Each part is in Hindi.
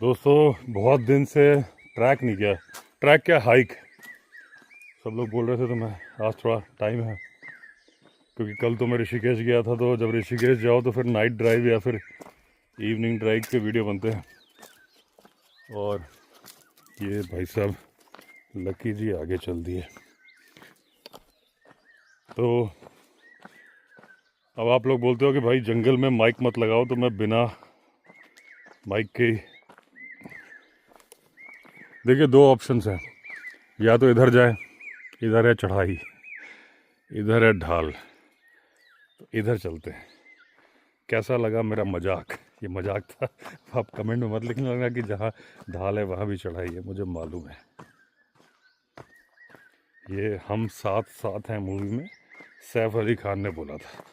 दोस्तों बहुत दिन से ट्रैक नहीं किया। ट्रैक क्या, हाइक। सब लोग बोल रहे थे तो मैं आज थोड़ा टाइम है, क्योंकि कल तो मैं ऋषिकेश गया था। तो जब ऋषिकेश जाओ तो फिर नाइट ड्राइव या फिर इवनिंग ड्राइव के वीडियो बनते हैं। और ये भाई साहब लकी जी आगे चल दिए। तो अब आप लोग बोलते हो कि भाई जंगल में माइक मत लगाओ, तो मैं बिना माइक के, देखिए दो ऑप्शंस हैं, या तो इधर जाए, इधर है चढ़ाई, इधर है ढाल, तो इधर चलते हैं। कैसा लगा मेरा मजाक? ये मजाक था। आप कमेंट में मत लिखने लगा कि जहाँ ढाल है वहाँ भी चढ़ाई है, मुझे मालूम है। ये हम साथ साथ हैं मूवी में सैफ अली खान ने बोला था।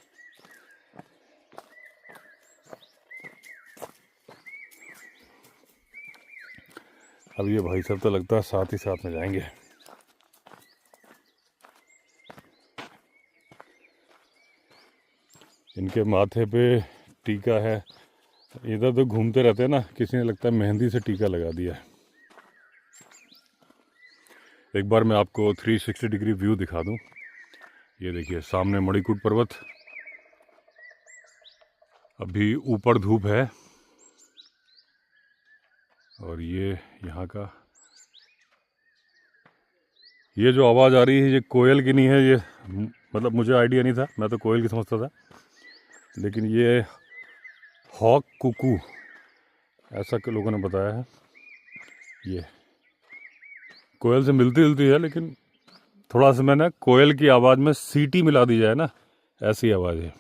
अब ये भाई साहब तो लगता है साथ ही साथ में जाएंगे। इनके माथे पे टीका है। इधर तो घूमते रहते हैं ना, किसी ने लगता है मेहंदी से टीका लगा दिया है। एक बार मैं आपको 360 डिग्री व्यू दिखा दूं। ये देखिए सामने मणिकूट पर्वत, अभी ऊपर धूप है, और ये यहाँ का, ये जो आवाज़ आ रही है ये कोयल की नहीं है। ये मतलब मुझे आइडिया नहीं था, मैं तो कोयल की समझता था, लेकिन ये हॉक कुकू ऐसा के लोगों ने बताया है। ये कोयल से मिलती जुलती है, लेकिन थोड़ा सा मैं ना कोयल की आवाज़ में सीटी मिला दी जाए ना, ऐसी आवाज़ है।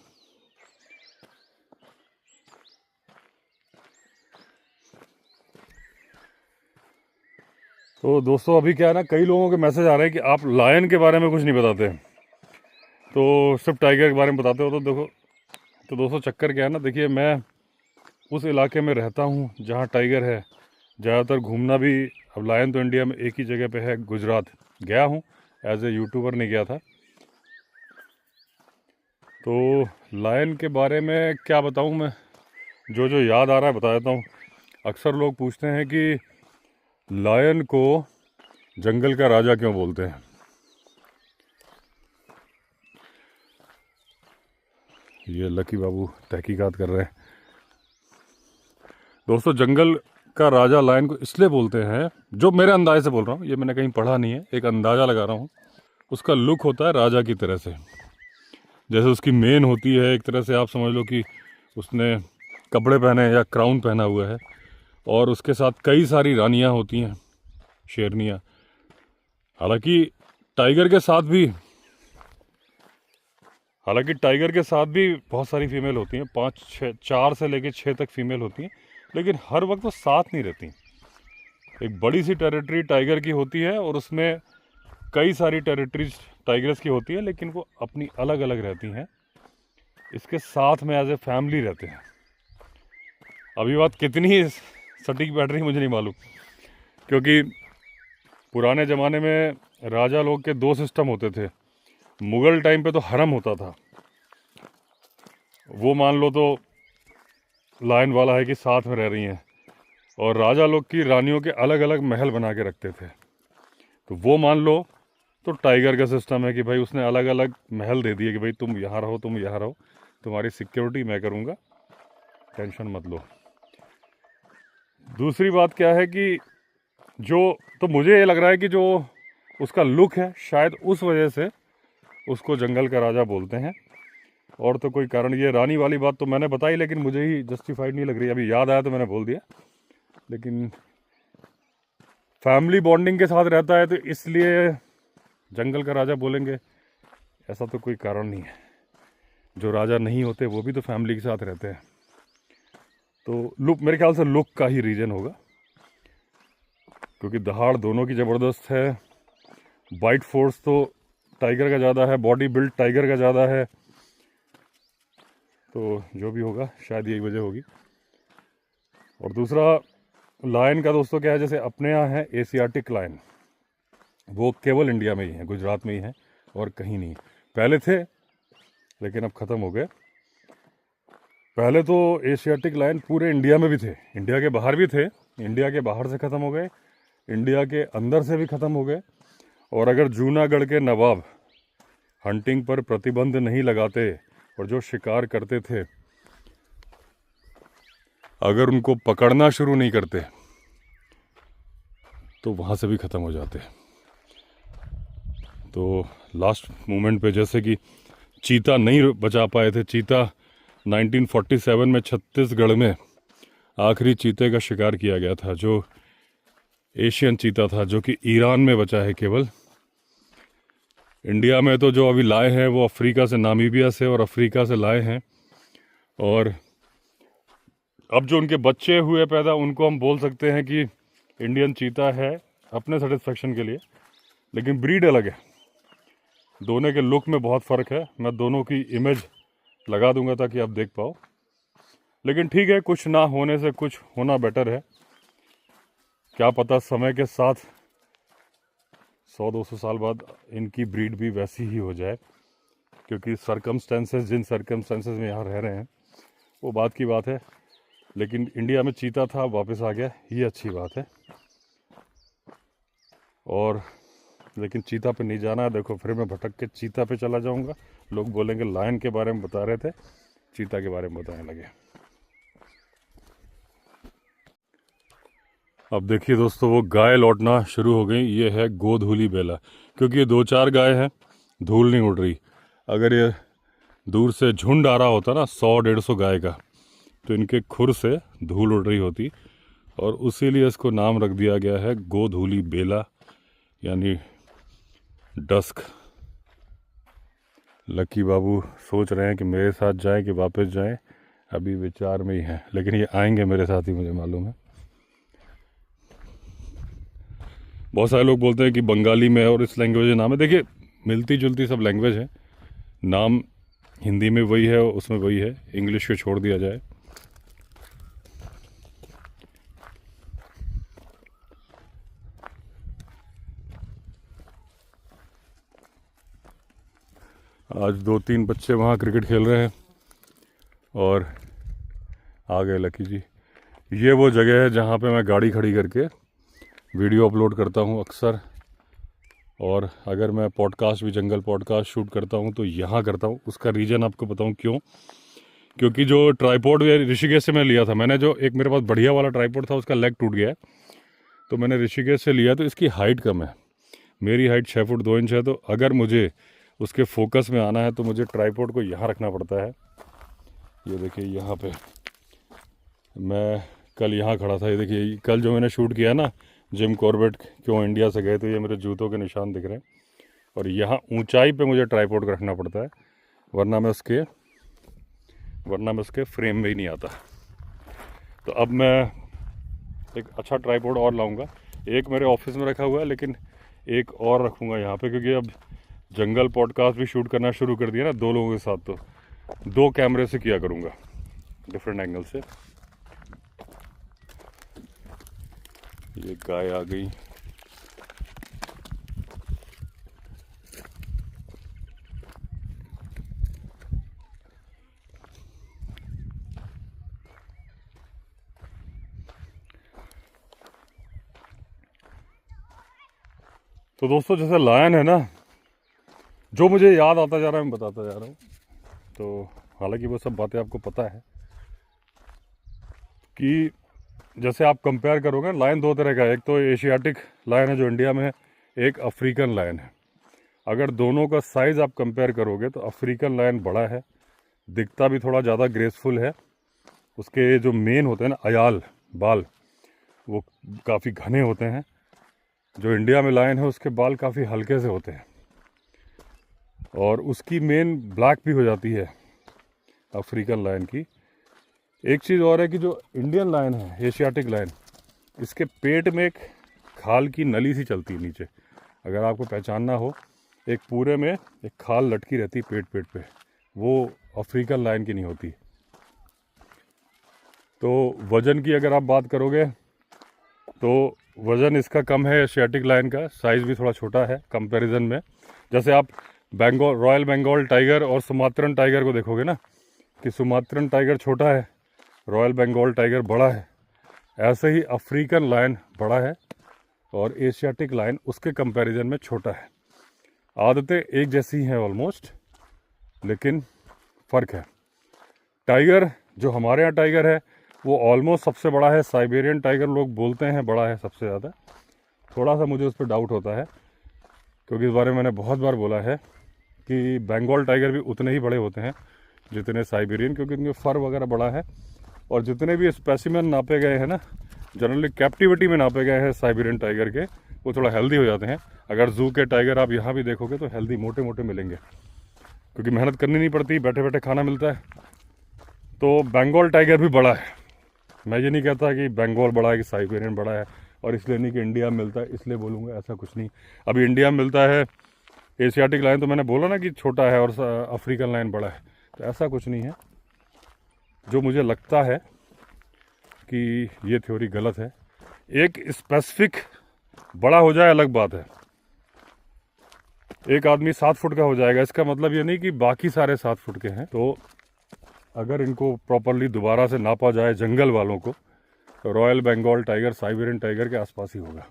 तो दोस्तों अभी क्या है ना, कई लोगों के मैसेज आ रहे हैं कि आप लायन के बारे में कुछ नहीं बताते, तो सिर्फ टाइगर के बारे में बताते हो। तो देखो, तो दोस्तों चक्कर क्या है ना, देखिए मैं उस इलाके में रहता हूँ जहाँ टाइगर है ज़्यादातर। घूमना भी, अब लायन तो इंडिया में एक ही जगह पे है, गुजरात गया हूँ, एज ए यूट्यूबर नहीं गया था। तो लायन के बारे में क्या बताऊँ मैं, जो जो याद आ रहा है बता देता हूँ। अक्सर लोग पूछते हैं कि लायन को जंगल का राजा क्यों बोलते हैं। ये लकी बाबू तहकीकात कर रहे हैं। दोस्तों जंगल का राजा लायन को इसलिए बोलते हैं, जो मेरे अंदाजे से बोल रहा हूँ, ये मैंने कहीं पढ़ा नहीं है, एक अंदाज़ा लगा रहा हूँ। उसका लुक होता है राजा की तरह से, जैसे उसकी मेन होती है, एक तरह से आप समझ लो कि उसने कपड़े पहने या क्राउन पहना हुआ है, और उसके साथ कई सारी रानियाँ होती हैं, शेरनियाँ। हालांकि टाइगर के साथ भी बहुत सारी फीमेल होती हैं, 5-6, 4 से लेकर 6 तक फीमेल होती हैं, लेकिन हर वक्त वो साथ नहीं रहती। एक बड़ी सी टेरिटरी टाइगर की होती है, और उसमें कई सारी टेरिटरीज टाइगर्स की होती है, लेकिन वो अपनी अलग अलग रहती हैं। इसके साथ में एज ए फैमिली रहते हैं। अभी बात कितनी सटीक बैठ रही मुझे नहीं मालूम, क्योंकि पुराने ज़माने में राजा लोग के 2 सिस्टम होते थे। मुग़ल टाइम पे तो हरम होता था, वो मान लो तो लाइन वाला है कि साथ में रह रही हैं, और राजा लोग की रानियों के अलग अलग महल बना के रखते थे। तो वो मान लो तो टाइगर का सिस्टम है कि भाई उसने अलग अलग महल दे दिए कि भाई तुम यहाँ रहो, तुम यहाँ रहो, तुम्हारी सिक्योरिटी मैं करूँगा, टेंशन मत लो। दूसरी बात क्या है कि तो मुझे ये लग रहा है कि जो उसका लुक है, शायद उस वजह से उसको जंगल का राजा बोलते हैं, और तो कोई कारण। ये रानी वाली बात तो मैंने बताई, लेकिन मुझे ही जस्टिफाइड नहीं लग रही। अभी याद आया तो मैंने बोल दिया, लेकिन फैमिली बॉन्डिंग के साथ रहता है तो इसलिए जंगल का राजा बोलेंगे, ऐसा तो कोई कारण नहीं है। जो राजा नहीं होते वो भी तो फैमिली के साथ रहते हैं। तो लुक, मेरे ख्याल से लुक का ही रीज़न होगा, क्योंकि दहाड़ दोनों की ज़बरदस्त है। बाइट फोर्स तो टाइगर का ज़्यादा है, बॉडी बिल्ड टाइगर का ज़्यादा है। तो जो भी होगा शायद यही वजह होगी। और दूसरा, लायन का दोस्तों क्या है, जैसे अपने यहाँ है एशियाटिक लायन, वो केवल इंडिया में ही है, गुजरात में ही है, और कहीं नहीं। पहले थे लेकिन अब ख़त्म हो गए। पहले तो एशियाटिक लायन पूरे इंडिया में भी थे, इंडिया के बाहर भी थे, इंडिया के बाहर से ख़त्म हो गए, इंडिया के अंदर से भी ख़त्म हो गए। और अगर जूनागढ़ के नवाब हंटिंग पर प्रतिबंध नहीं लगाते और जो शिकार करते थे अगर उनको पकड़ना शुरू नहीं करते तो वहाँ से भी ख़त्म हो जाते। तो लास्ट मोमेंट पे जैसे कि चीता नहीं बचा पाए थे, चीता 1947 में छत्तीसगढ़ में आखिरी चीते का शिकार किया गया था, जो एशियन चीता था, जो कि ईरान में बचा है केवल। इंडिया में तो जो अभी लाए हैं वो अफ्रीका से, नामीबिया से और अफ्रीका से लाए हैं। और अब जो उनके बच्चे हुए पैदा उनको हम बोल सकते हैं कि इंडियन चीता है अपने सेटिस्फेक्शन के लिए, लेकिन ब्रीड अलग है। दोनों के लुक में बहुत फ़र्क है। मैं दोनों की इमेज लगा दूंगा ताकि आप देख पाओ। लेकिन ठीक है, कुछ ना होने से कुछ होना बेटर है। क्या पता समय के साथ 100-200 साल बाद इनकी ब्रीड भी वैसी ही हो जाए, क्योंकि सर्कमस्टेंसेस, जिन सर्कमस्टेंसेस में यहाँ रह रहे हैं वो बात की बात है। लेकिन इंडिया में चीता था, वापस आ गया, ये अच्छी बात है। और लेकिन चीता पे नहीं जाना है। देखो फिर मैं भटक के चीता पे चला जाऊंगा, लोग बोलेंगे लायन के बारे में बता रहे थे, चीता के बारे में बताने लगे। अब देखिए दोस्तों, वो गाय लौटना शुरू हो गई। ये है गोधूली बेला, क्योंकि ये 2-4 गाय हैं, धूल नहीं उड़ रही। अगर ये दूर से झुंड आ रहा होता ना 100-150 गाय का, तो इनके खुर से धूल उड़ रही होती, और उसीलिए इसको नाम रख दिया गया है गोधूली बेला, यानी डस्क। लकी बाबू सोच रहे हैं कि मेरे साथ जाएं कि वापस जाएं, अभी विचार में ही हैं, लेकिन ये आएंगे मेरे साथ ही, मुझे मालूम है। बहुत सारे लोग बोलते हैं कि बंगाली में और इस लैंग्वेज में नाम है। देखिए मिलती जुलती सब लैंग्वेज है, नाम हिंदी में वही है, उसमें वही है, इंग्लिश को छोड़ दिया जाए। आज 2-3 बच्चे वहाँ क्रिकेट खेल रहे हैं और आ गए लकी जी। ये वो जगह है जहाँ पे मैं गाड़ी खड़ी करके वीडियो अपलोड करता हूँ अक्सर। और अगर मैं पॉडकास्ट भी, जंगल पॉडकास्ट शूट करता हूँ तो यहाँ करता हूँ। उसका रीज़न आपको बताऊँ क्यों। क्योंकि जो ट्राइपॉड ऋषिकेश से मैं लिया था, मैंने जो एक मेरे पास बढ़िया वाला ट्राइपॉड था उसका लेग टूट गया है, तो मैंने ऋषिकेश से लिया। तो इसकी हाइट कम है, मेरी हाइट 6 फुट 2 इंच है। तो अगर मुझे उसके फोकस में आना है तो मुझे ट्राइपॉड को यहाँ रखना पड़ता है। ये देखिए यहाँ पे मैं कल यहाँ खड़ा था। ये देखिए कल जो मैंने शूट किया ना, जिम कॉर्बेट क्यों इंडिया से गए, तो ये मेरे जूतों के निशान दिख रहे हैं। और यहाँ ऊंचाई पे मुझे ट्राइपॉड को रखना पड़ता है, वरना मैं उसके फ्रेम में ही नहीं आता। तो अब मैं एक अच्छा ट्राइपॉड और लाऊंगा। एक मेरे ऑफिस में रखा हुआ है, लेकिन एक और रखूँगा यहाँ पे, क्योंकि अब जंगल पॉडकास्ट भी शूट करना शुरू कर दिया ना 2 लोगों के साथ, तो 2 कैमरे से किया करूँगा, डिफरेंट एंगल से। ये गाय आ गई। तो दोस्तों जैसे लायन है ना, जो मुझे याद आता जा रहा है मैं बताता जा रहा हूँ। तो हालांकि वो सब बातें आपको पता है कि जैसे आप कंपेयर करोगे, लायन 2 तरह का है। एक तो एशियाटिक लायन है जो इंडिया में है, एक अफ्रीकन लायन है। अगर दोनों का साइज़ आप कंपेयर करोगे तो अफ्रीकन लायन बड़ा है, दिखता भी थोड़ा ज़्यादा ग्रेसफुल है। उसके जो मेन होते हैं ना अयाल बाल, वो काफ़ी घने होते हैं। जो इंडिया में लायन है उसके बाल काफ़ी हल्के से होते हैं, और उसकी मेन ब्लैक भी हो जाती है अफ्रीकन लायन की। एक चीज़ और है कि जो इंडियन लायन है, एशियाटिक लायन, इसके पेट में एक खाल की नली सी चलती है नीचे। अगर आपको पहचानना हो, एक पूरे में एक खाल लटकी रहती है पेट पे, वो अफ्रीकन लायन की नहीं होती। तो वज़न की अगर आप बात करोगे तो वज़न इसका कम है एशियाटिक लायन का, साइज़ भी थोड़ा छोटा है कंपैरिजन में। जैसे आप रॉयल बंगाल टाइगर और सुमात्रन टाइगर को देखोगे ना, कि सुमात्रन टाइगर छोटा है, रॉयल बंगाल टाइगर बड़ा है। ऐसे ही अफ्रीकन लायन बड़ा है और एशियाटिक लायन उसके कंपैरिजन में छोटा है। आदतें एक जैसी हैं ऑलमोस्ट, लेकिन फ़र्क है। टाइगर जो हमारे यहाँ टाइगर है वो ऑलमोस्ट सबसे बड़ा है। साइबेरियन टाइगर लोग बोलते हैं बड़ा है सबसे ज़्यादा। थोड़ा सा मुझे उस पर डाउट होता है, क्योंकि इस बारे में मैंने बहुत बार बोला है कि बंगाल टाइगर भी उतने ही बड़े होते हैं जितने साइबेरियन, क्योंकि उनके फर वगैरह बड़ा है। और जितने भी स्पेसिमेन नापे गए हैं ना, जनरली कैप्टिविटी में नापे गए हैं साइबेरियन टाइगर के, वो थोड़ा हेल्दी हो जाते हैं। अगर जू के टाइगर आप यहाँ भी देखोगे तो हेल्दी मोटे मोटे मिलेंगे, क्योंकि मेहनत करनी नहीं पड़ती, बैठे बैठे खाना मिलता है। तो बंगाल टाइगर भी बड़ा है। मैं ये नहीं कहता कि बंगाल बड़ा है कि साइबेरियन बड़ा है, और इसलिए नहीं कि इंडिया में मिलता है इसलिए बोलूँगा, ऐसा कुछ नहीं। अभी इंडिया में मिलता है एशियाटिक लायन, तो मैंने बोला ना कि छोटा है और अफ्रीकन लायन बड़ा है, तो ऐसा कुछ नहीं है। जो मुझे लगता है कि ये थ्योरी गलत है। एक स्पेसिफिक बड़ा हो जाए अलग बात है। एक आदमी 7 फुट का हो जाएगा, इसका मतलब ये नहीं कि बाकी सारे 7 फुट के हैं। तो अगर इनको प्रॉपरली दोबारा से नापा जाए जंगल वालों को, तो royal Bengal tiger Siberian tiger के आसपास ही होगा।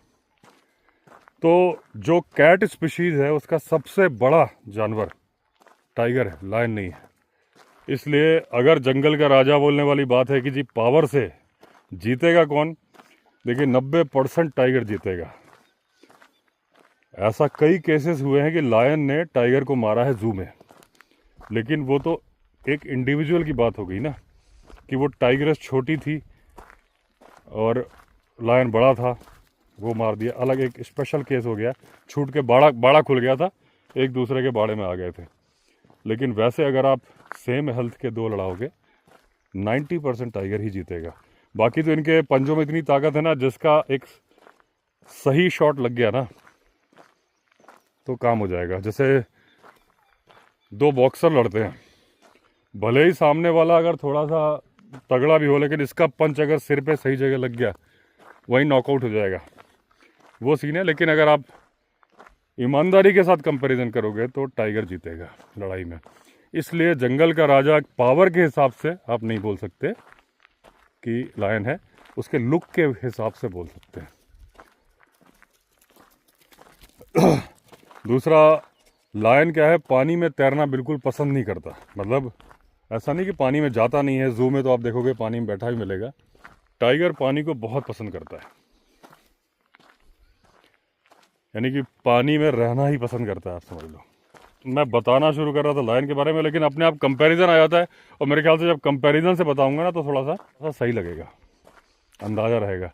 तो जो कैट स्पीशीज़ है उसका सबसे बड़ा जानवर टाइगर है, लायन नहीं है। इसलिए अगर जंगल का राजा बोलने वाली बात है कि जी पावर से जीतेगा कौन, देखिए 90% टाइगर जीतेगा। ऐसा कई केसेस हुए हैं कि लायन ने टाइगर को मारा है जू में, लेकिन वो तो एक इंडिविजुअल की बात हो गई ना, कि वो टाइगरस छोटी थी और लायन बड़ा था, वो मार दिया। अलग एक स्पेशल केस हो गया, छूट के बाड़ा खुल गया था, एक दूसरे के बाड़े में आ गए थे। लेकिन वैसे अगर आप सेम हेल्थ के दो लड़ाओगे, 90% टाइगर ही जीतेगा। बाकी तो इनके पंजों में इतनी ताकत है ना, जिसका एक सही शॉट लग गया ना तो काम हो जाएगा। जैसे 2 बॉक्सर लड़ते हैं, भले ही सामने वाला अगर थोड़ा सा तगड़ा भी हो, लेकिन इसका पंच अगर सिर पे सही जगह लग गया, वही नॉकआउट हो जाएगा, वो सीन है। लेकिन अगर आप ईमानदारी के साथ कंपैरिजन करोगे तो टाइगर जीतेगा लड़ाई में। इसलिए जंगल का राजा पावर के हिसाब से आप नहीं बोल सकते कि लायन है, उसके लुक के हिसाब से बोल सकते हैं। दूसरा, लायन क्या है, पानी में तैरना बिल्कुल पसंद नहीं करता। मतलब ऐसा नहीं कि पानी में जाता नहीं है, जू में तो आप देखोगे पानी में बैठा भी मिलेगा। टाइगर पानी को बहुत पसंद करता है, यानी कि पानी में रहना ही पसंद करता है, आप समझ लो। मैं बताना शुरू कर रहा था लायन के बारे में, लेकिन अपने आप कंपैरिजन आ जाता है, और मेरे ख्याल से जब कंपैरिजन से बताऊंगा ना तो थोड़ा सा सही लगेगा, अंदाज़ा रहेगा।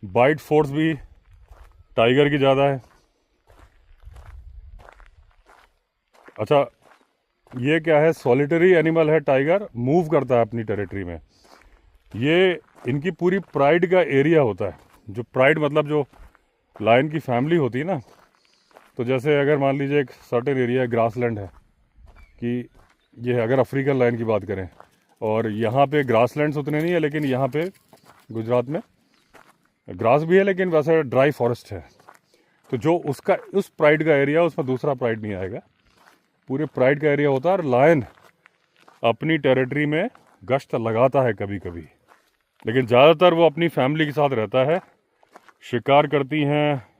बाइट फोर्स भी टाइगर की ज़्यादा है। अच्छा, ये क्या है, सॉलिटरी एनिमल है टाइगर, मूव करता है अपनी टेरिटरी में। ये इनकी पूरी प्राइड का एरिया होता है। जो प्राइड मतलब जो लायन की फैमिली होती है ना, तो जैसे अगर मान लीजिए एक सर्टेन एरिया ग्रासलैंड है, कि ये अगर अफ्रीकन लायन की बात करें, और यहाँ पे ग्रासलैंड्स उतने नहीं है, लेकिन यहाँ पे गुजरात में ग्रास भी है, लेकिन वैसे ड्राई फॉरेस्ट है। तो जो उसका उस प्राइड का एरिया, उसमें दूसरा प्राइड नहीं आएगा, पूरे प्राइड का एरिया होता है। और लायन अपनी टेरिटरी में गश्त लगाता है कभी कभी, लेकिन ज़्यादातर वो अपनी फैमिली के साथ रहता है। शिकार करती हैं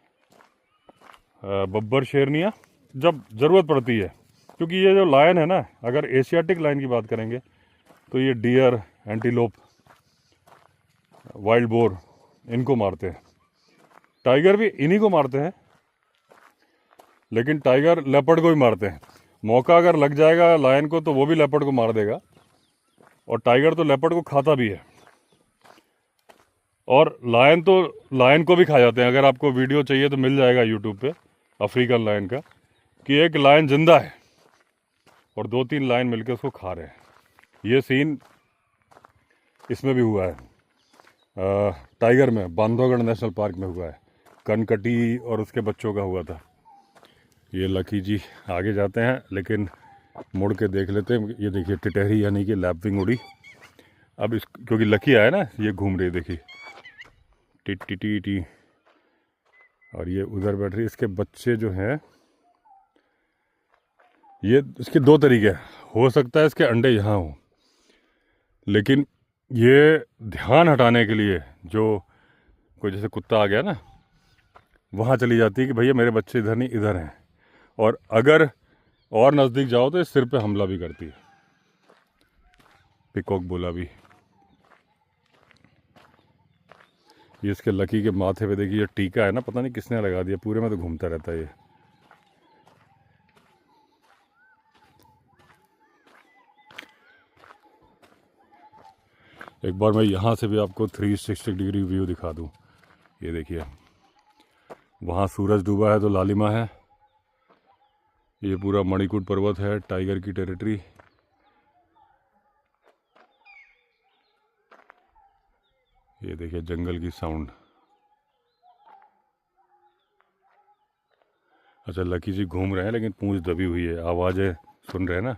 बब्बर शेरनियाँ जब ज़रूरत पड़ती है, क्योंकि ये जो लायन है ना, अगर एशियाटिक लायन की बात करेंगे तो ये डियर, एंटीलोप, वाइल्ड बोर, इनको मारते हैं। टाइगर भी इन्हीं को मारते हैं, लेकिन टाइगर लेपर्ड को भी मारते हैं। मौका अगर लग जाएगा लायन को तो वो भी लेपर्ड को मार देगा, और टाइगर तो लेपर्ड को खाता भी है। और लायन तो लायन को भी खा जाते हैं। अगर आपको वीडियो चाहिए तो मिल जाएगा यूट्यूब पे अफ्रीकन लायन का, कि एक लायन जिंदा है और 2-3 लायन मिलकर उसको खा रहे हैं। ये सीन इसमें भी हुआ है, टाइगर में, बांधवगढ़ नेशनल पार्क में हुआ है। कनकटी और उसके बच्चों का हुआ था। ये लकी जी आगे जाते हैं, लेकिन मुड़ के देख लेते हैं। ये देखिए टिटहरी, यानी कि लैपविंग उड़ी। अब इस क्योंकि लकी आया ना, ये घूम रही, देखिए टी टी टी टी, और ये उधर बैठ रही। इसके बच्चे जो हैं, ये इसके 2 तरीके हैं, हो सकता है इसके अंडे यहाँ हों, लेकिन ये ध्यान हटाने के लिए जो कोई जैसे कुत्ता आ गया ना, वहाँ चली जाती है कि भैया मेरे बच्चे इधर नहीं इधर हैं, और अगर और नज़दीक जाओ तो ये सिर पे हमला भी करती है। पिकॉक बोला भी। ये इसके लकी के माथे पे देखिए, ये टीका है ना, पता नहीं किसने लगा दिया, पूरे में तो घूमता रहता है ये। एक बार मैं यहाँ से भी आपको 360 डिग्री व्यू दिखा दूँ। ये देखिए, वहाँ सूरज डूबा है तो लालिमा है, ये पूरा मणिकूट पर्वत है, टाइगर की टेरिटरी। ये देखिए जंगल की साउंड। अच्छा, लकी जी घूम रहे हैं लेकिन पूंछ दबी हुई है, आवाज़ें सुन रहे हैं ना,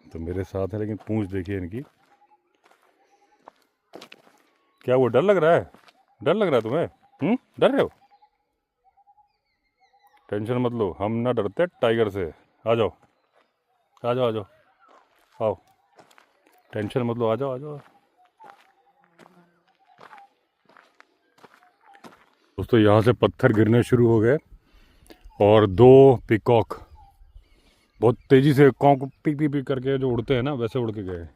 तो मेरे साथ है लेकिन पूंछ देखिए इनकी। क्या वो डर लग रहा है? डर लग रहा है तुम्हें? डर रहे हो? टेंशन मत लो, हम ना डरते टाइगर से। आ जाओ आ जाओ आ जाओ, आओ, टेंशन मत लो, आ जाओ आ जाओ। दोस्तों यहाँ से पत्थर गिरने शुरू हो गए और 2 पिकॉक बहुत तेज़ी से कॉक पी पी पी करके जो उड़ते हैं ना, वैसे उड़ के गए।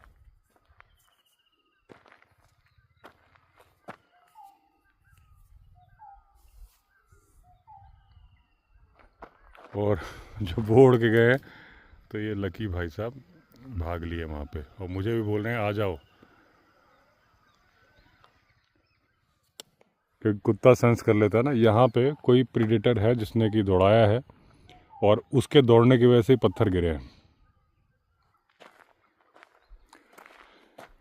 और जब वो उड़ के गए तो ये लकी भाई साहब भाग लिए वहाँ पे, और मुझे भी बोल रहे हैं आ जाओ, क्योंकि कुत्ता सेंस कर लेता है ना यहाँ पे कोई प्रीडेटर है जिसने कि दौड़ाया है, और उसके दौड़ने की वजह से ही पत्थर गिरे हैं।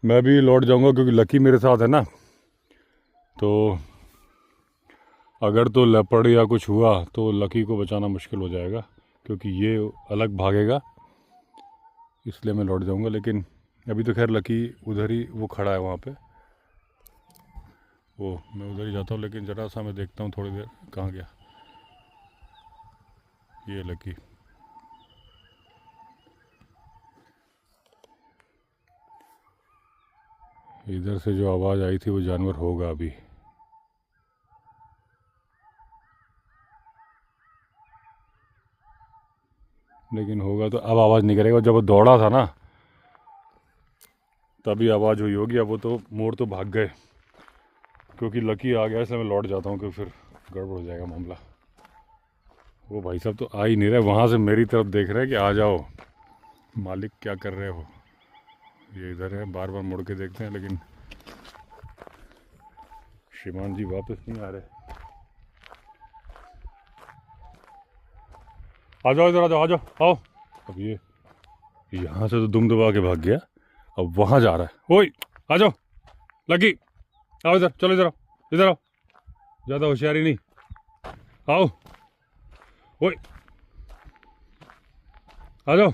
मैं भी लौट जाऊंगा क्योंकि लकी मेरे साथ है ना, तो अगर तो लेपर्ड या कुछ हुआ तो लकी को बचाना मुश्किल हो जाएगा, क्योंकि ये अलग भागेगा, इसलिए मैं लौट जाऊंगा। लेकिन अभी तो खैर लकी उधर ही वो खड़ा है वहाँ पे, वो मैं उधर ही जाता हूँ। लेकिन ज़रा सा मैं देखता हूँ थोड़ी देर कहाँ गया ये लकी। इधर से जो आवाज़ आई थी वो जानवर होगा अभी। लेकिन होगा तो अब आवाज़ नहीं करेगा, जब वो दौड़ा था ना तभी आवाज़ हुई होगी। अब वो तो मोड़ तो भाग गए, क्योंकि लकी आ गया, इसलिए मैं लौट जाता हूँ, क्योंकि फिर गड़बड़ हो जाएगा मामला। वो भाई साहब तो आ ही नहीं रहे, वहाँ से मेरी तरफ देख रहे हैं कि आ जाओ मालिक, क्या कर रहे हो। ये इधर है, बार बार मुड़ के देखते हैं, लेकिन श्रीमान जी वापस नहीं आ रहे। आ जाओ इधर, आ जाओ आ जाओ, आओ। अब ये यहाँ से तो दुम दबा के भाग गया, अब वहाँ जा रहा है। ओए आ जाओ लकी, आओ इधर, चलो इधर आओ, इधर आओ, ज़्यादा होशियारी नहीं, आओ। ओए आ जाओ,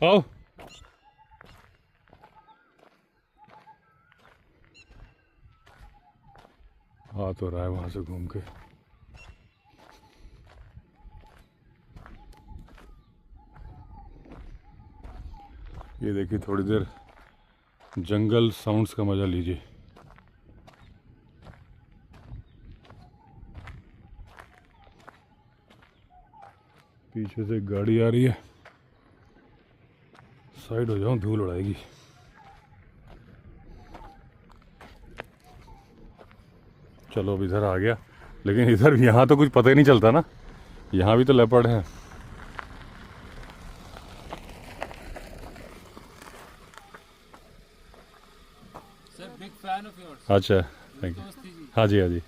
आओ। आ तो रहा है वहाँ से घूम के। ये देखिए, थोड़ी देर जंगल साउंड्स का मज़ा लीजिए। पीछे से गाड़ी आ रही है, साइड हो जाऊं, धूल उड़ाएगी। चलो अब इधर आ गया, लेकिन इधर भी यहाँ तो कुछ पता ही नहीं चलता ना, यहाँ भी तो लेपर्ड है। अच्छा, थैंक यू। हाँ जी हाँ जी।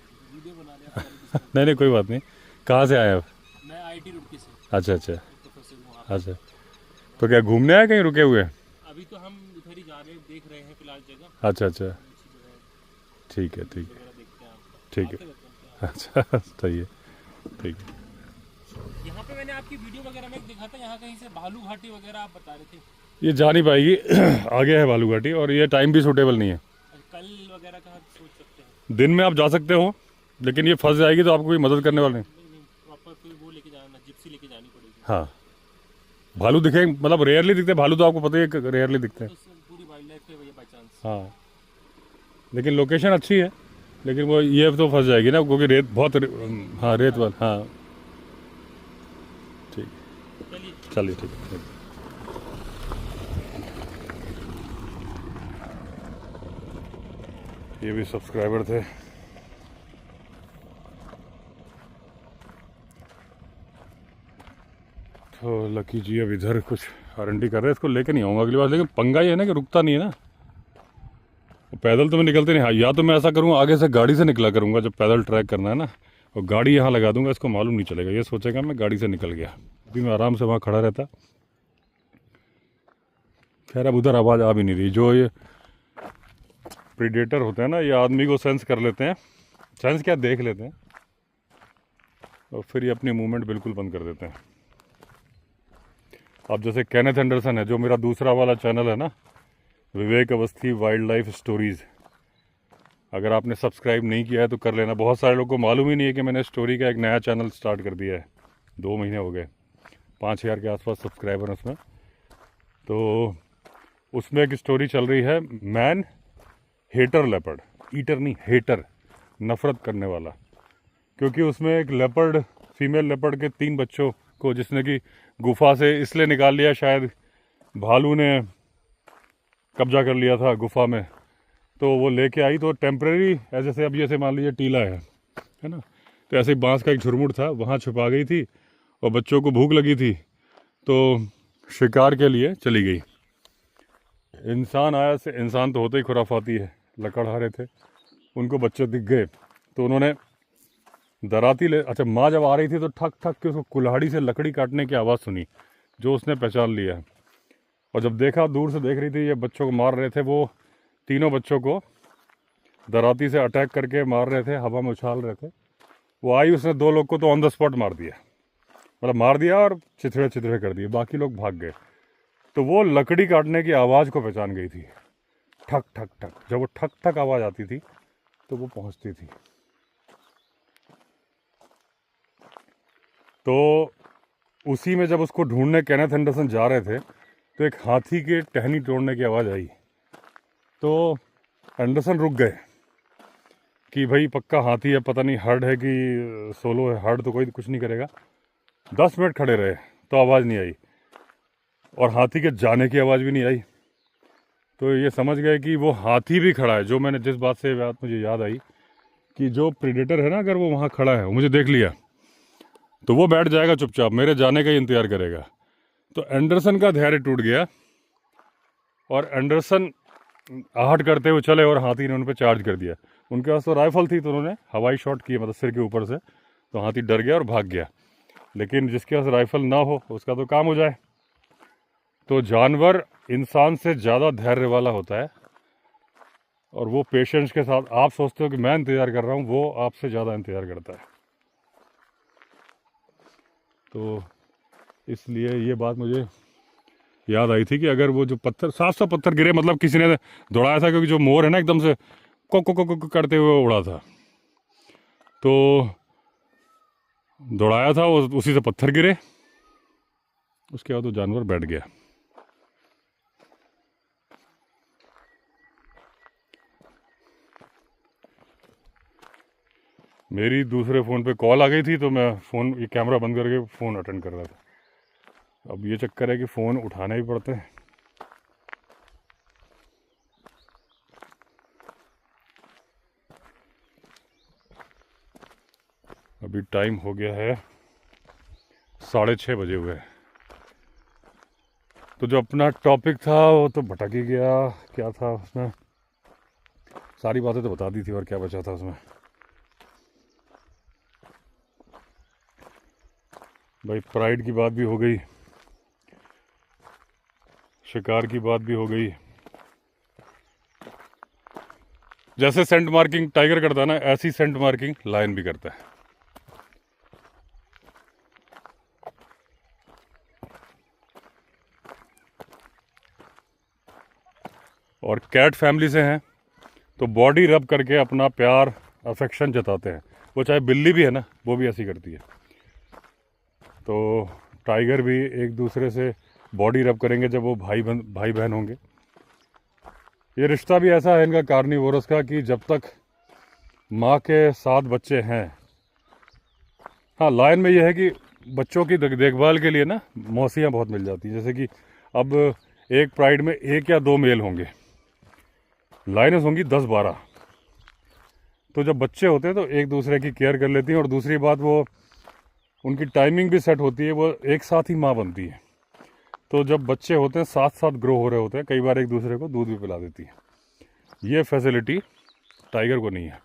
नहीं नहीं कोई बात नहीं। कहाँ से आए आप? मैं आईटी रुड़की से। अच्छा अच्छा अच्छा। तो क्या घूमने आए, कहीं रुके हुए हैं? अभी तो हम इधर ही जा रहे हैं, देख रहे हैं फिलहाल जगह। अच्छा अच्छा, ठीक है ठीक है ठीक है। अच्छा सही है, ठीक है। यहाँ पे मैंने आपकी वीडियो वगैरह में देखा था, यहाँ कहीं से भालू घाटी वगैरह आप बता रहे थे। ये जा नहीं पाएगी आगे है बालू घाटी, और ये टाइम भी सूटेबल नहीं है। कल वगैरह का सोच सकते हैं? दिन में आप जा सकते हो, लेकिन ये फंस जाएगी तो आपको कोई मदद करने वाला नहीं। प्रॉपर कोई वो लेके जाना, जिप्सी लेके जानी पड़ेगी। हाँ, भालू दिखे मतलब रेयरली दिखते हैं, भालू तो आपको पता ही है रेयरली दिखते हैं। तो पूरी वाइल्ड लाइफ के वजह बाई चांस। हाँ, लेकिन लोकेशन अच्छी है, लेकिन वो ये तो फंस जाएगी ना क्योंकि रेत बहुत हाँ रेत वाल, हाँ ठीक, चलिए चलिए ठीक है। ये भी सब्सक्राइबर थे। तो लकी जी अब इधर कुछ R&D कर रहे हैं, इसको लेके नहीं आऊँगा अगली बार, लेकिन पंगा ये है ना कि रुकता नहीं है ना। पैदल तो मैं निकलते नहीं, हाँ या तो मैं ऐसा करूँगा आगे से गाड़ी से निकला करूँगा जब पैदल ट्रैक करना है ना, और गाड़ी यहाँ लगा दूंगा, इसको मालूम नहीं चलेगा, ये सोचेगा मैं गाड़ी से निकल गया। अभी मैं आराम से वहाँ खड़ा रहता। खैर अब उधर आवाज़ आ भी नहीं रही। जो ये प्रीडेटर होते हैं ना, ये आदमी को सेंस कर लेते हैं, सेंस क्या देख लेते हैं, और फिर ये अपनी मूवमेंट बिल्कुल बंद कर देते हैं। अब जैसे केनेथ एंडरसन है, जो मेरा दूसरा वाला चैनल है ना, विवेक अवस्थी वाइल्ड लाइफ स्टोरीज़, अगर आपने सब्सक्राइब नहीं किया है तो कर लेना। बहुत सारे लोगों को मालूम ही नहीं है कि मैंने स्टोरी का एक नया चैनल स्टार्ट कर दिया है, 2 महीने हो गए, 5000 के आसपास सब्सक्राइबर हैं उसमें। तो उसमें एक स्टोरी चल रही है, मैन हेटर लेपर्ड, ईटर नहीं हेटर, नफ़रत करने वाला। क्योंकि उसमें एक लेपर्ड, फीमेल लेपर्ड के 3 बच्चों को जिसने कि गुफा से इसलिए निकाल लिया, शायद भालू ने कब्जा कर लिया था गुफा में, तो वो लेके आई। तो टेम्परेरी ऐसे अब जैसे मान लीजिए टीला है ना, तो ऐसे ही बांस का एक झुरमुट था, वहाँ छुपा गई थी, और बच्चों को भूख लगी थी तो शिकार के लिए चली गई। इंसान आया, से इंसान तो होते ही खुराफाती है, लकड़हारे थे, उनको बच्चे दिख गए तो उन्होंने दराती ले, अच्छा माँ जब आ रही थी तो ठक ठक के उसको कुल्हाड़ी से लकड़ी काटने की आवाज़ सुनी, जो उसने पहचान लिया। और जब देखा, दूर से देख रही थी, ये बच्चों को मार रहे थे, वो तीनों बच्चों को दराती से अटैक करके मार रहे थे, हवा में उछाल रहे थे। वो आई, उसने 2 लोग को तो ऑन द स्पॉट मार दिया, मतलब मार दिया और चिथड़े चिथड़े कर दिए, बाकी लोग भाग गए। तो वो लकड़ी काटने की आवाज़ को पहचान गई थी, ठक ठक ठक, जब वो ठक ठक आवाज़ आती थी तो वो पहुंचती थी। तो उसी में जब उसको ढूंढने केनेथ एंडरसन जा रहे थे तो एक हाथी के टहनी तोड़ने की आवाज़ आई। तो एंडरसन रुक गए कि भाई पक्का हाथी है, पता नहीं हर्ड है कि सोलो है, हर्ड तो कोई कुछ नहीं करेगा। 10 मिनट खड़े रहे तो आवाज़ नहीं आई, और हाथी के जाने की आवाज़ भी नहीं आई। तो ये समझ गए कि वो हाथी भी खड़ा है। जो मैंने जिस बात से बात मुझे याद आई कि जो प्रीडेटर है ना, अगर वो वहाँ खड़ा है, वो मुझे देख लिया तो वो बैठ जाएगा चुपचाप, मेरे जाने का ही इंतज़ार करेगा। तो एंडरसन का धैर्य टूट गया, और एंडरसन आहट करते हुए चले, और हाथी ने उन पर चार्ज कर दिया। उनके पास तो राइफल थी, तो उन्होंने हवाई शॉट किए, मतलब सिर के ऊपर से, तो हाथी डर गया और भाग गया। लेकिन जिसके पास राइफल ना हो उसका तो काम हो जाए। तो जानवर इंसान से ज़्यादा धैर्य वाला होता है, और वो पेशेंस के साथ, आप सोचते हो कि मैं इंतज़ार कर रहा हूँ, वो आपसे ज़्यादा इंतज़ार करता है। तो इसलिए ये बात मुझे याद आई थी कि अगर वो जो पत्थर, 700 पत्थर गिरे, मतलब किसी ने दौड़ाया था, क्योंकि जो मोर है ना एकदम से को करते हुए उड़ा था, तो दौड़ाया था, उसी से पत्थर गिरे, उसके बाद वो जानवर बैठ गया। मेरी दूसरे फ़ोन पे कॉल आ गई थी, तो मैं फ़ोन, ये कैमरा बंद करके फ़ोन अटेंड कर रहा था। अब ये चक्कर है कि फ़ोन उठाने ही पड़ते हैं। अभी टाइम हो गया है 6:30 बजे हुए हैं। तो जो अपना टॉपिक था वो तो भटक ही गया, क्या था उसमें, सारी बातें तो बता दी थी, और क्या बचा था उसमें। भाई प्राइड की बात भी हो गई, शिकार की बात भी हो गई। जैसे सेंट मार्किंग टाइगर करता है ना, ऐसी सेंट मार्किंग लायन भी करता है। और कैट फैमिली से हैं तो बॉडी रब करके अपना प्यार, अफेक्शन जताते हैं। वो चाहे बिल्ली भी है ना, वो भी ऐसी करती है। तो टाइगर भी एक दूसरे से बॉडी रब करेंगे जब वो भाई बहन होंगे। ये रिश्ता भी ऐसा है इनका कार्निवोरस का कि जब तक माँ के साथ बच्चे हैं। हाँ, लायन में ये है कि बच्चों की देखभाल के लिए ना मौसियाँ बहुत मिल जाती हैं। जैसे कि अब एक प्राइड में 1 या 2 मेल होंगे, लायनेस होंगी 10-12। तो जब बच्चे होते हैं तो एक दूसरे की केयर कर लेती हैं। और दूसरी बात, वो उनकी टाइमिंग भी सेट होती है, वो एक साथ ही माँ बनती है। तो जब बच्चे होते हैं साथ साथ ग्रो हो रहे होते हैं, कई बार एक दूसरे को दूध भी पिला देती है। ये फैसिलिटी टाइगर को नहीं है।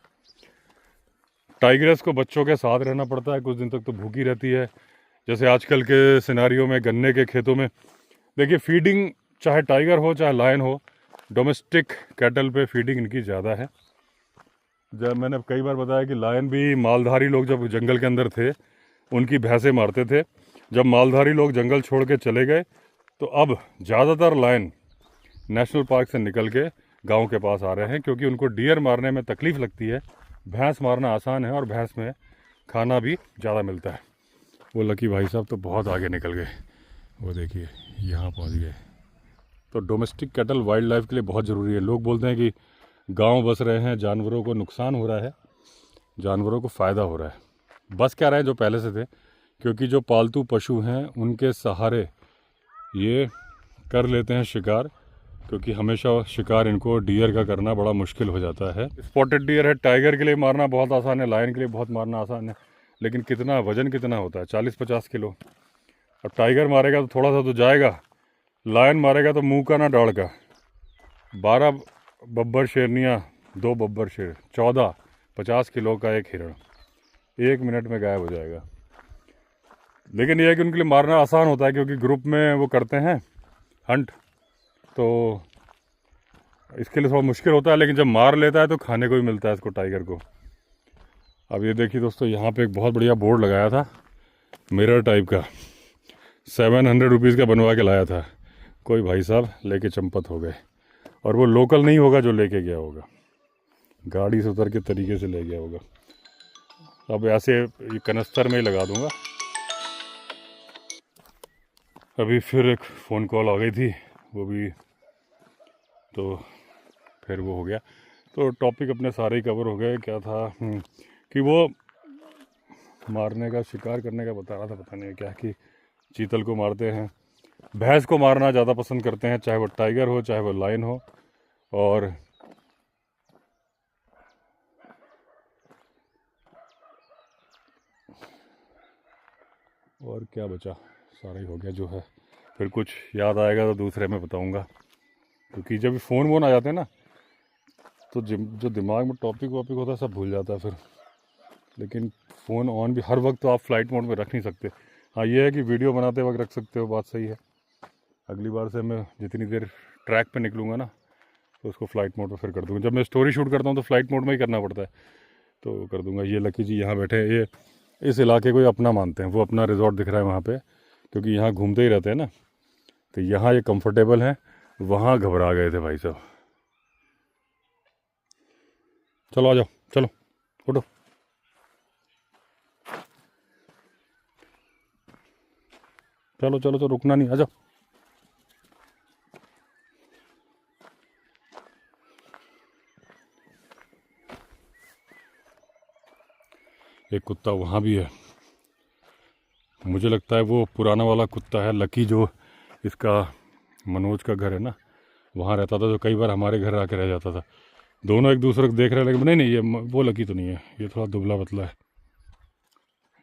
टाइगरेस को बच्चों के साथ रहना पड़ता है, कुछ दिन तक तो भूखी रहती है। जैसे आजकल के सिनारियों में गन्ने के खेतों में देखिए, फीडिंग चाहे टाइगर हो चाहे लायन हो, डोमेस्टिक कैटल पे फीडिंग इनकी ज़्यादा है। जब मैंने कई बार बताया कि लायन भी, मालधारी लोग जब जंगल के अंदर थे उनकी भैंसें मारते थे। जब मालधारी लोग जंगल छोड़ के चले गए तो अब ज़्यादातर लायन नेशनल पार्क से निकल के गांव के पास आ रहे हैं, क्योंकि उनको डियर मारने में तकलीफ़ लगती है। भैंस मारना आसान है और भैंस में खाना भी ज़्यादा मिलता है। वो लकी भाई साहब तो बहुत आगे निकल गए, वो देखिए यहाँ पहुँच गए। तो डोमेस्टिक कैटल वाइल्ड लाइफ के लिए बहुत ज़रूरी है। लोग बोलते हैं कि गांव बस रहे हैं, जानवरों को नुकसान हो रहा है, जानवरों को फ़ायदा हो रहा है। बस क्या रहे हैं जो पहले से थे, क्योंकि जो पालतू पशु हैं उनके सहारे ये कर लेते हैं शिकार, क्योंकि हमेशा शिकार इनको डियर का करना बड़ा मुश्किल हो जाता है। स्पॉटेड डियर है, टाइगर के लिए मारना बहुत आसान है, लायन के लिए बहुत मारना आसान है, लेकिन कितना वजन कितना होता है, 40-50 किलो। अब टाइगर मारेगा तो थोड़ा सा तो जाएगा, लायन मारेगा तो मुंह का ना डाढ़ का। 12 बब्बर शेरनियाँ, 2 बब्बर शेर, 14, 50 किलो का एक हिरण 1 मिनट में गायब हो जाएगा। लेकिन यह है कि उनके लिए मारना आसान होता है, क्योंकि ग्रुप में वो करते हैं हंट, तो इसके लिए थोड़ा मुश्किल होता है। लेकिन जब मार लेता है तो खाने को भी मिलता है इसको, टाइगर को। अब ये देखिए दोस्तों, यहाँ पे एक बहुत बढ़िया बोर्ड लगाया था मिरर टाइप का, 700 रुपीज़ का बनवा के लाया था। कोई भाई साहब लेके चंपत हो गए, और वो लोकल नहीं होगा जो लेके गया होगा, गाड़ी से उतर के तरीके से ले गया होगा। अब ऐसे ये कनस्तर में ही लगा दूंगा। अभी फिर एक फ़ोन कॉल आ गई थी, वो भी तो फिर वो हो गया। तो टॉपिक अपने सारे ही कवर हो गए। क्या था कि वो मारने का, शिकार करने का बता रहा था, पता नहीं क्या, कि चीतल को मारते हैं, भैंस को मारना ज़्यादा पसंद करते हैं, चाहे वो टाइगर हो चाहे वो लायन हो। और क्या बचा, सारा ही हो गया जो है। फिर कुछ याद आएगा तो दूसरे में बताऊंगा, क्योंकि जब फ़ोन वोन आ जाते हैं ना तो जो दिमाग में टॉपिक वॉपिक होता है सब भूल जाता है फिर। लेकिन फ़ोन ऑन भी हर वक्त तो आप फ्लाइट मोड में रख नहीं सकते। हाँ, ये है कि वीडियो बनाते वक्त रख सकते हो, बात सही है। अगली बार से मैं जितनी देर ट्रैक पे निकलूँगा ना तो उसको फ़्लाइट मोड पे फिर कर दूँगा। जब मैं स्टोरी शूट करता हूँ तो फ़्लाइट मोड में ही करना पड़ता है, तो कर दूँगा। ये लकी जी यहाँ बैठे हैं, ये इस इलाके को ही अपना मानते हैं। वो अपना रिजॉर्ट दिख रहा है वहाँ पे, क्योंकि यहाँ घूमते ही रहते हैं ना, तो यहाँ ये कंफर्टेबल हैं। वहाँ घबरा गए थे भाई साहब। चलो आ जाओ, चलो उठो। चलो चलो चलो, रुकना नहीं, आ जाओ। एक कुत्ता वहाँ भी है, मुझे लगता है वो पुराना वाला कुत्ता है लकी, जो इसका मनोज का घर है ना, वहाँ रहता था, जो कई बार हमारे घर आके रह जाता था। दोनों एक दूसरे को देख रहे हैं, लेकिन नहीं नहीं, ये वो लकी तो नहीं है, ये थोड़ा दुबला पतला है।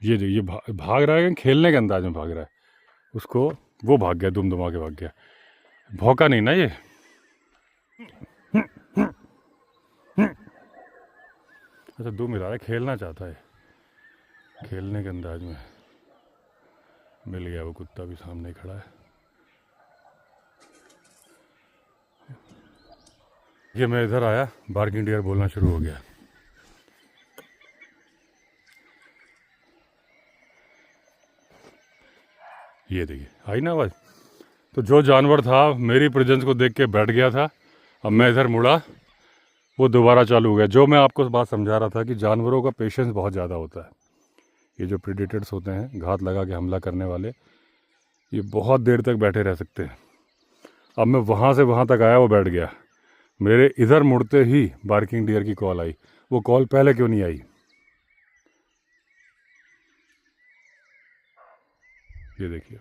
ये जो ये भाग रहा है, खेलने के अंदाज में भाग रहा है। उसको वो भाग गया, दुम दुमा के भाग गया, भौंका नहीं ना ये। अच्छा, दुम हिला रहा है, खेलना चाहता है, खेलने के अंदाज में। मिल गया, वो कुत्ता भी सामने खड़ा है। ये मैं इधर आया, बार्किंग डियर बोलना शुरू हो गया। ये देखिए, आई ना आवाज़। तो जो जानवर था मेरी प्रेजेंस को देख के बैठ गया था, अब मैं इधर मुड़ा, वो दोबारा चालू हो गया। जो मैं आपको बात समझा रहा था कि जानवरों का पेशेंस बहुत ज़्यादा होता है। ये जो प्रेडेटर्स होते हैं, घात लगा के हमला करने वाले, ये बहुत देर तक बैठे रह सकते हैं। अब मैं वहाँ से वहाँ तक आया, वो बैठ गया। मेरे इधर मुड़ते ही बार्किंग डियर की कॉल आई। वो कॉल पहले क्यों नहीं आई? ये देखिए,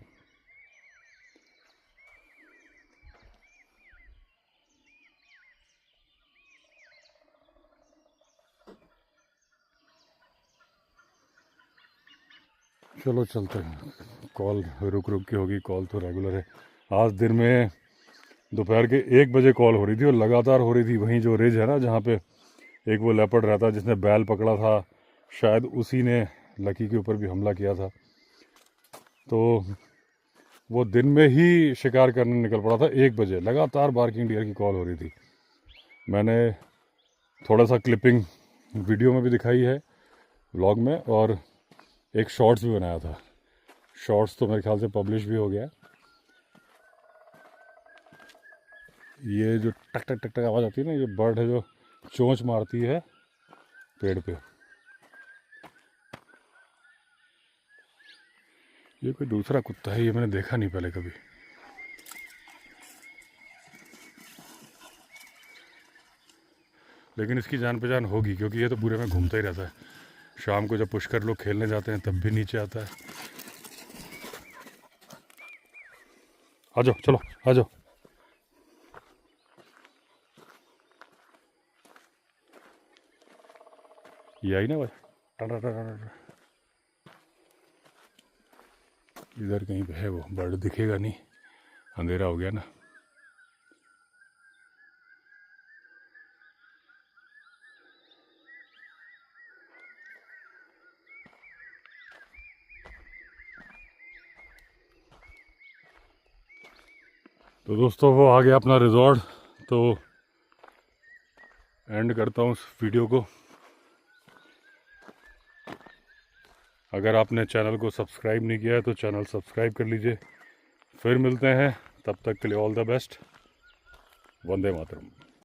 चलो चलते हैं। कॉल रुक रुक के होगी, कॉल तो रेगुलर है। आज दिन में दोपहर के 1 बजे कॉल हो रही थी और लगातार हो रही थी। वहीं जो रिज है ना, जहाँ पे एक वो लेपर्ड रहता है जिसने बैल पकड़ा था, शायद उसी ने लकी के ऊपर भी हमला किया था। तो वो दिन में ही शिकार करने निकल पड़ा था। 1 बजे लगातार बार्किंग डियर की कॉल हो रही थी। मैंने थोड़ा सा क्लिपिंग वीडियो में भी दिखाई है, व्लॉग में, और एक शॉर्ट्स भी बनाया था। शॉर्ट्स तो मेरे ख्याल से पब्लिश भी हो गया। ये जो टक टक टक टक आवाज़ आती है ना, ये बर्ड है जो चोंच मारती है पेड़ पे। ये कोई दूसरा कुत्ता है, ये मैंने देखा नहीं पहले कभी। लेकिन इसकी जान पहचान होगी, क्योंकि ये तो पूरे में घूमता ही रहता है। शाम को जब पुष्कर लोग खेलने जाते हैं तब भी नीचे आता है। आ जाओ, चलो आ जाओ। ये आई ना भाई, इधर कहीं पे है वो बर्ड, दिखेगा नहीं, अंधेरा हो गया ना। तो दोस्तों, वो आ गया अपना रिजॉर्ट। तो एंड करता हूँ इस वीडियो को। अगर आपने चैनल को सब्सक्राइब नहीं किया है तो चैनल सब्सक्राइब कर लीजिए। फिर मिलते हैं, तब तक के लिए all the best. Vande Mataram.